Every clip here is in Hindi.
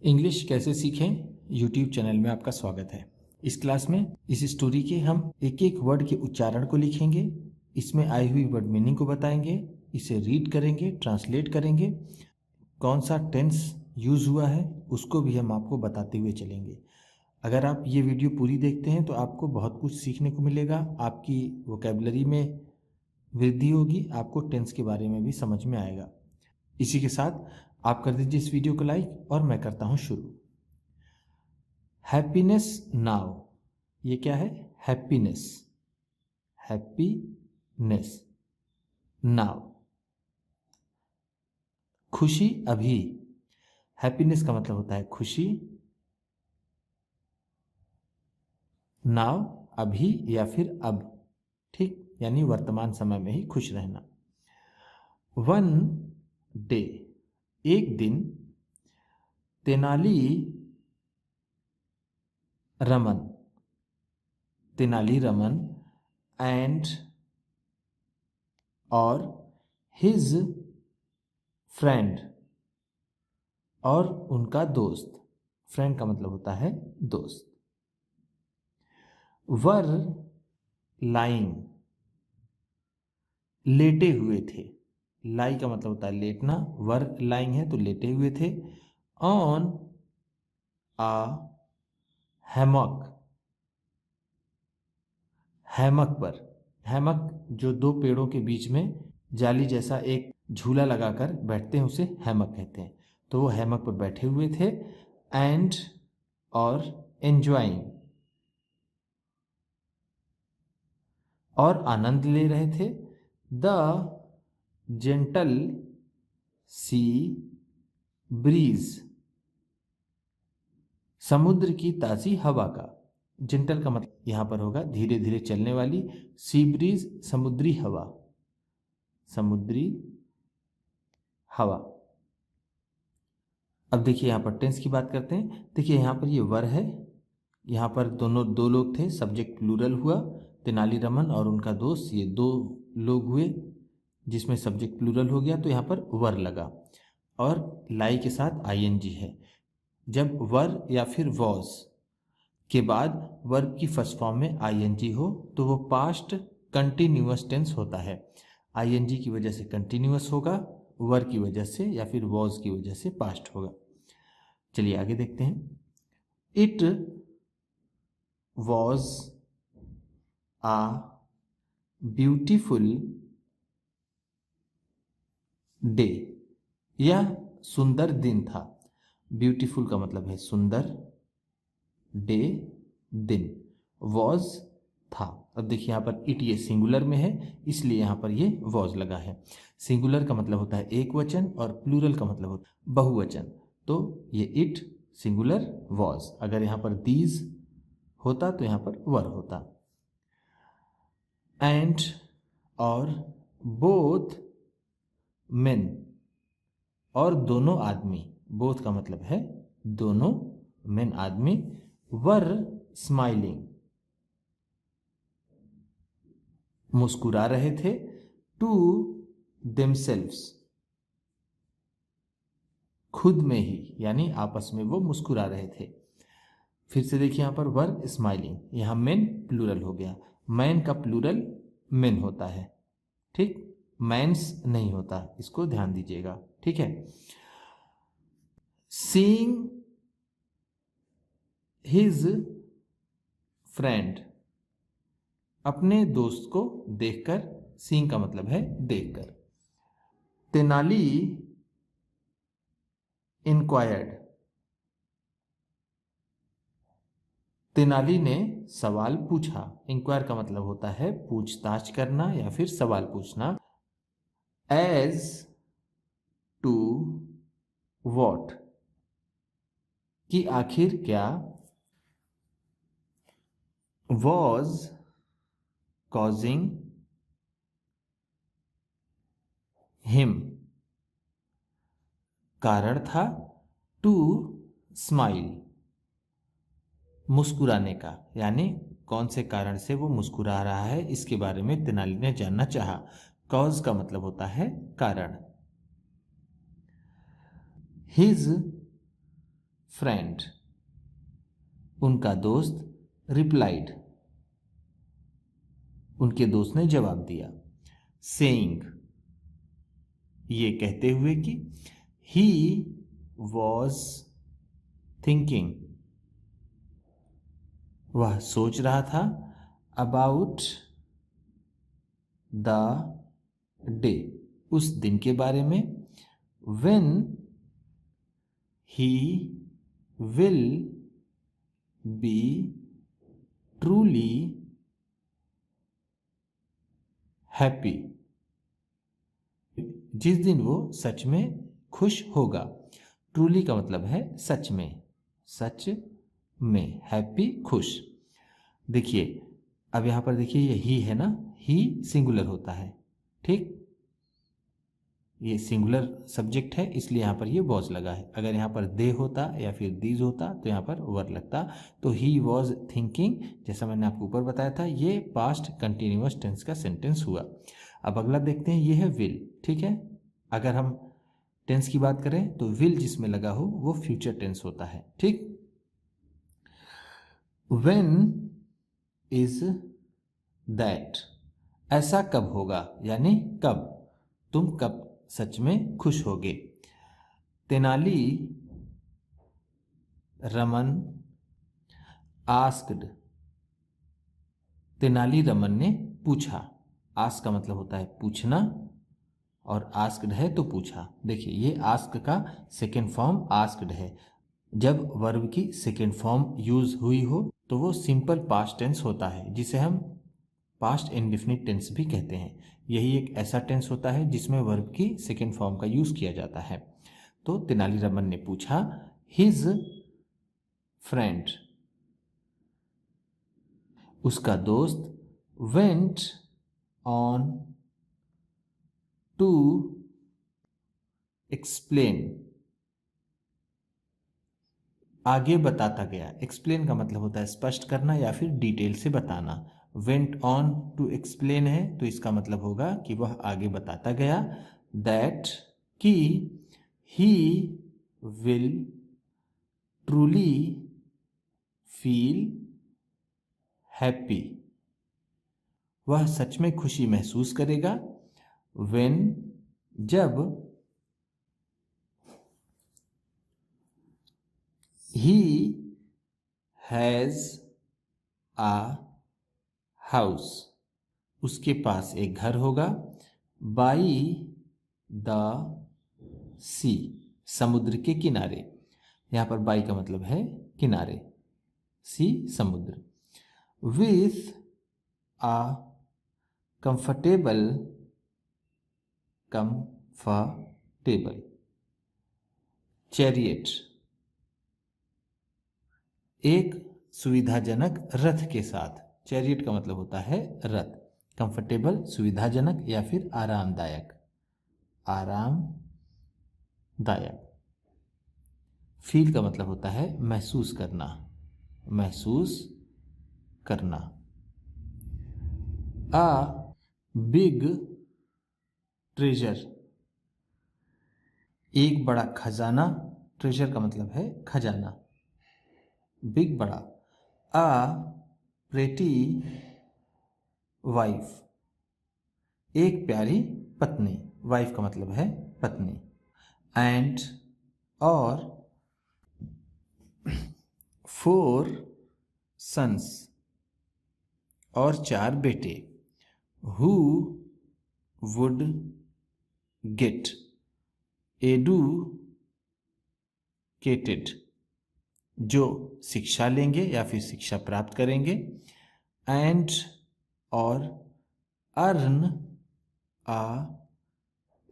इंग्लिश कैसे सीखें यूट्यूब चैनल में आपका स्वागत है। इस क्लास में इस स्टोरी के हम एक एक वर्ड के उच्चारण को लिखेंगे, इसमें आई हुई वर्ड मीनिंग को बताएंगे, इसे रीड करेंगे, ट्रांसलेट करेंगे, कौन सा टेंस यूज़ हुआ है उसको भी हम आपको बताते हुए चलेंगे। अगर आप ये वीडियो पूरी देखते हैं तो आपको बहुत कुछ सीखने को मिलेगा, आपकी वोकैबुलरी में वृद्धि होगी, आपको टेंस के बारे में भी समझ में आएगा। इसी के साथ आप कर दीजिए इस वीडियो को लाइक और मैं करता हूं शुरू। हैप्पीनेस नाउ, ये क्या है? हैप्पीनेस, हैप्पीनेस नाउ, खुशी अभी। हैप्पीनेस का मतलब होता है खुशी, नाउ अभी या फिर अब, ठीक, यानी वर्तमान समय में ही खुश रहना। वन डे, एक दिन, तेनाली रमन, तेनाली रमन एंड और हिज फ्रेंड, और उनका दोस्त। फ्रेंड का मतलब होता है दोस्त। वर लाइंग, लेटे हुए थे। लाई का मतलब होता है लेटना, वर लाइंग है तो लेटे हुए थे। ऑन आ हैमक, हैमक पर, हैमक जो दो पेड़ों के बीच में जाली जैसा एक झूला लगाकर बैठते हैं उसे हैमक कहते हैं। तो वो हैमक पर बैठे हुए थे। एंड और एंजॉइंग, और आनंद ले रहे थे। द जेंटल सी ब्रीज, समुद्र की ताज़ी हवा का। जेंटल का मतलब यहाँ पर होगा धीरे धीरे चलने वाली, सी ब्रीज समुद्री हवा, समुद्री हवा। अब देखिए यहाँ पर टेंस की बात करते हैं। देखिए यहाँ पर ये वर है, यहाँ पर दो लोग थे, सब्जेक्ट प्लूरल हुआ, तेनाली रमन और उनका दोस्त, ये दो लोग हुए जिसमें सब्जेक्ट प्लूरल हो गया तो यहाँ पर वर लगा और लाई के साथ आईएनजी है। जब वर या फिर वॉज के बाद वर्ब की फर्स्ट फॉर्म में आईएनजी हो तो वो पास्ट कंटिन्यूअस टेंस होता है। आईएनजी की वजह से कंटिन्यूअस होगा, वर की वजह से या फिर वॉज की वजह से पास्ट होगा। चलिए आगे देखते हैं। It was a beautiful day, यह सुंदर दिन था। ब्यूटीफुल का मतलब है सुंदर, डे दिन, वॉज था। अब देखिए यहाँ पर इट, ये सिंगुलर में है इसलिए यहाँ पर ये वॉज लगा है। सिंगुलर का मतलब होता है एक वचन और प्लूरल का मतलब होता है बहुवचन। तो ये इट सिंगुलर, वॉज, अगर यहाँ पर दीज होता तो यहाँ पर वर होता। एंड और बोथ मेन, और दोनों आदमी, बोथ का मतलब है दोनों, मेन आदमी, वर स्माइलिंग, मुस्कुरा रहे थे, टू देमसेल्व्स, खुद में ही, यानी आपस में वो मुस्कुरा रहे थे। फिर से देखिए यहाँ पर वर स्माइलिंग, यहाँ मेन प्लूरल हो गया, मैन का प्लूरल मेन होता है, ठीक, मैंस नहीं होता, इसको ध्यान दीजिएगा, ठीक है। सीइंग हिज फ्रेंड, अपने दोस्त को देखकर, सीइंग का मतलब है देखकर। तेनाली इंक्वायर्ड, तेनाली ने सवाल पूछा। इंक्वायर का मतलब होता है पूछताछ करना या फिर सवाल पूछना। एज टू वॉट, कि आखिर क्या। वॉज कॉजिंग हिम, कारण था। टू स्माइल, मुस्कुराने का, यानी कौन से कारण से वो मुस्कुरा रहा है इसके बारे में तेनाली ने जानना चाहा। कॉज का मतलब होता है कारण। हिज फ्रेंड, उनका दोस्त रिप्लाइड, उनके दोस्त ने जवाब दिया। सेइंग, ये कहते हुए कि ही वॉज थिंकिंग, वह सोच रहा था, अबाउट द डे, उस दिन के बारे में, when he will be truly happy, जिस दिन वो सच में खुश होगा। ट्रूली का मतलब है सच में, सच में, हैप्पी खुश। देखिए अब यहां पर देखिए ये ही है ना, ही सिंगुलर होता है, ठीक, ये सिंगुलर सब्जेक्ट है इसलिए यहाँ पर ये वॉज लगा है। अगर यहाँ पर दे होता या फिर दीज होता तो यहाँ पर वर लगता। तो ही वॉज थिंकिंग, जैसा मैंने आपको ऊपर बताया था, ये पास्ट कंटिन्यूअस टेंस का सेंटेंस हुआ। अब अगला देखते हैं, ये है विल, ठीक है। अगर हम टेंस की बात करें तो विल जिसमें लगा हो वो फ्यूचर टेंस होता है, ठीक। व्हेन इज दैट, ऐसा कब होगा, यानी कब, तुम कब सच में खुश होगे। तेनाली रमन आस्क्ड, तेनाली रमन ने पूछा। आस्क का मतलब होता है पूछना और आस्क्ड है तो पूछा। देखिए ये आस्क का सेकेंड फॉर्म आस्क्ड है। जब वर्ब की सेकेंड फॉर्म यूज हुई हो तो वो सिंपल पास्ट टेंस होता है, जिसे हम पास्ट इंडेफिनिट टेंस भी कहते हैं। यही एक ऐसा टेंस होता है जिसमें वर्ब की सेकेंड फॉर्म का यूज किया जाता है। तो तेनालीरामन ने पूछा, हिज फ्रेंड, उसका दोस्त, वेंट ऑन टू एक्सप्लेन, आगे बताता गया। एक्सप्लेन का मतलब होता है स्पष्ट करना या फिर डिटेल से बताना। वेंट ऑन टू एक्सप्लेन है तो इसका मतलब होगा कि वह आगे बताता गया, दैट कि he will truly feel happy, वह सच में खुशी महसूस करेगा। व्हेन, जब, ही हैज आ हाउस, उसके पास एक घर होगा। बाई द सी, समुद्र के किनारे। यहाँ पर बाई का मतलब है किनारे, सी समुद्र। With a comfortable, comfortable chariot, एक सुविधाजनक रथ के साथ। चैरियट का मतलब होता है रथ। कंफर्टेबल सुविधाजनक या फिर आरामदायक, आरामदायक। फील का मतलब होता है महसूस करना, महसूस करना। आ बिग ट्रेजर, एक बड़ा खजाना। ट्रेजर का मतलब है खजाना, बिग बड़ा। आ प्रेटी वाइफ, एक प्यारी पत्नी। वाइफ का मतलब है पत्नी। एंड और 4 सन्स, और 4 बेटे। हु वुड गेट एडुकेटेड, जो शिक्षा लेंगे या फिर शिक्षा प्राप्त करेंगे। एंड और earn a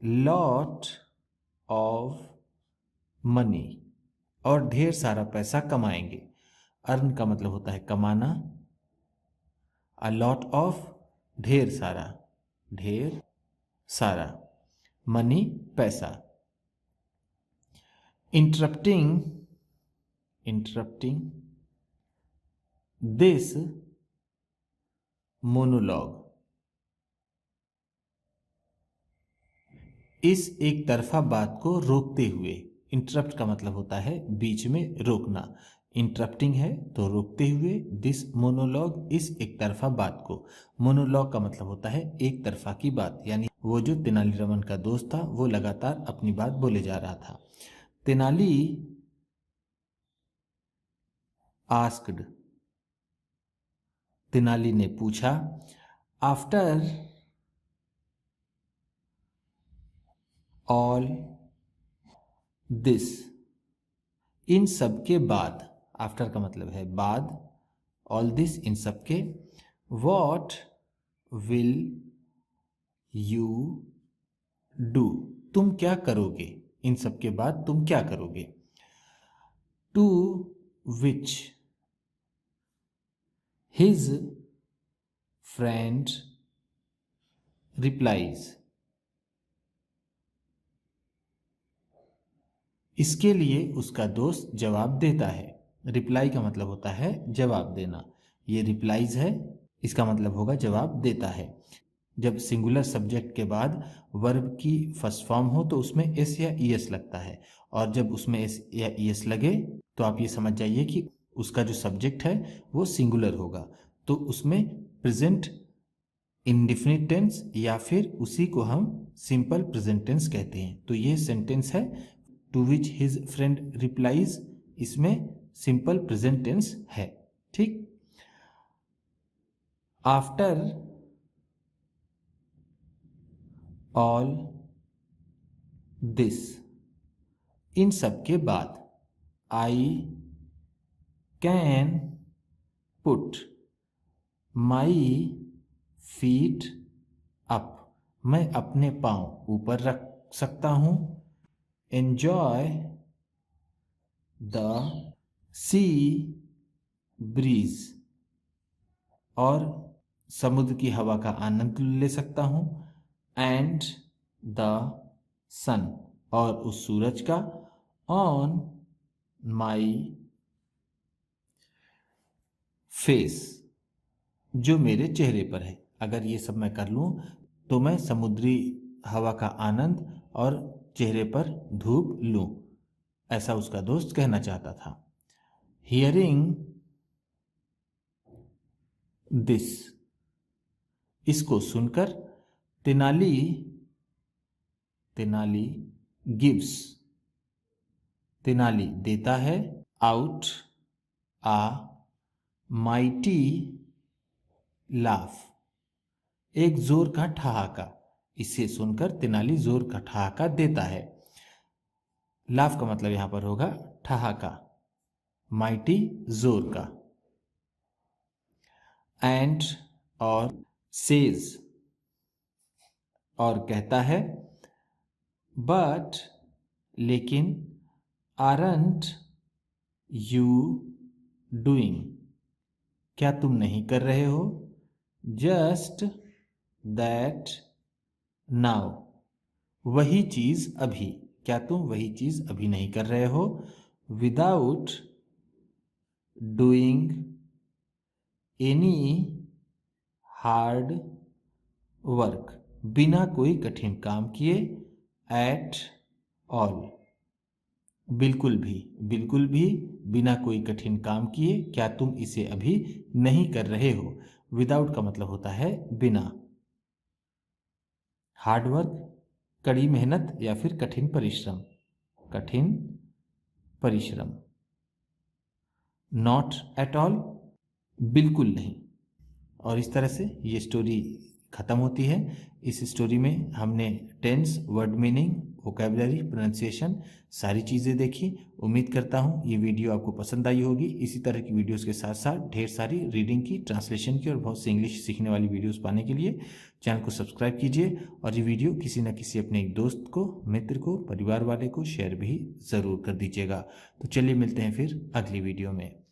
lot of money, और ढेर सारा पैसा कमाएंगे। अर्न का मतलब होता है कमाना, अ लॉट ऑफ ढेर सारा, ढेर सारा, मनी पैसा। इंटरप्टिंग दिस मोनोलॉग, इस एक तरफा बात को रोकते हुए। इंटरप्ट का मतलब होता है बीच में रोकना, इंटरप्टिंग है तो रोकते हुए। दिस मोनोलॉग, इस एक तरफा बात को। मोनोलॉग का मतलब होता है एक तरफा की बात, यानी वो जो तेनालीरामन का दोस्त था वो लगातार अपनी बात बोले जा रहा था। तेनाली आस्क्ड, तेनाली ने पूछा, आफ्टर ऑल दिस, इन सब के बाद, आफ्टर का मतलब है बाद, ऑल दिस इन सब के, व्हाट विल यू डू, तुम क्या करोगे, इन सब के बाद तुम क्या करोगे। To which his friend replies, इसके लिए उसका दोस्त जवाब देता है। रिप्लाई का मतलब होता है जवाब देना, ये रिप्लाइज है, इसका मतलब होगा जवाब देता है। जब सिंगुलर सब्जेक्ट के बाद वर्ब की फर्स्ट फॉर्म हो तो उसमें एस या ईएस लगता है, और जब उसमें एस या ईएस लगे तो आप ये समझ जाइए कि उसका जो सब्जेक्ट है वो सिंगुलर होगा, तो उसमें प्रेजेंट इंडेफिनिट टेंस या फिर उसी को हम सिंपल प्रेजेंट टेंस कहते हैं। तो ये सेंटेंस है to which his friend replies, इसमें सिंपल प्रेजेंट टेंस है। ठीक, आफ्टर ऑल दिस, इन सब के बाद, I can put my feet up, मैं अपने पांव ऊपर रख सकता हूं। एंजॉय द सी ब्रीज, और समुद्र की हवा का आनंद ले सकता हूं। एंड द सन, और उस सूरज का। ऑन माई फेस, जो मेरे चेहरे पर है। अगर ये सब मैं कर लूं तो मैं समुद्री हवा का आनंद और चेहरे पर धूप लूं, ऐसा उसका दोस्त कहना चाहता था। हियरिंग दिस, इसको सुनकर, तेनाली गिव्स, तेनाली देता है, आउट आ माइटी लाफ, एक जोर का ठहाका। इसे सुनकर तेनाली जोर का ठहाका देता है। लाफ का मतलब यहां पर होगा ठहाका, माइटी जोर का। एंड, और सेज, और कहता है, बट लेकिन, आरंट यू डूइंग, क्या तुम नहीं कर रहे हो। जस्ट दैट नाउ, वही चीज अभी, क्या तुम वही चीज अभी नहीं कर रहे हो। Without doing any hard work, बिना कोई कठिन काम किए। एट ऑल, बिल्कुल भी बिना कोई कठिन काम किए, क्या तुम इसे अभी नहीं कर रहे हो। विदाउट का मतलब होता है बिना। हार्ड वर्क, कड़ी मेहनत या फिर कठिन परिश्रम, कठिन परिश्रम। नॉट एट ऑल, बिल्कुल नहीं। और इस तरह से ये स्टोरी ख़त्म होती है। इस स्टोरी में हमने tense, word meaning, vocabulary, pronunciation, सारी चीज़ें देखी। उम्मीद करता हूँ ये वीडियो आपको पसंद आई होगी। इसी तरह की वीडियोस के साथ साथ ढेर सारी रीडिंग की, ट्रांसलेशन की और बहुत सी इंग्लिश सीखने वाली वीडियोस पाने के लिए चैनल को सब्सक्राइब कीजिए, और ये वीडियो किसी न किसी अपने एक दोस्त को, मित्र को, परिवार वाले को शेयर भी ज़रूर कर दीजिएगा। तो चलिए मिलते हैं फिर अगली वीडियो में।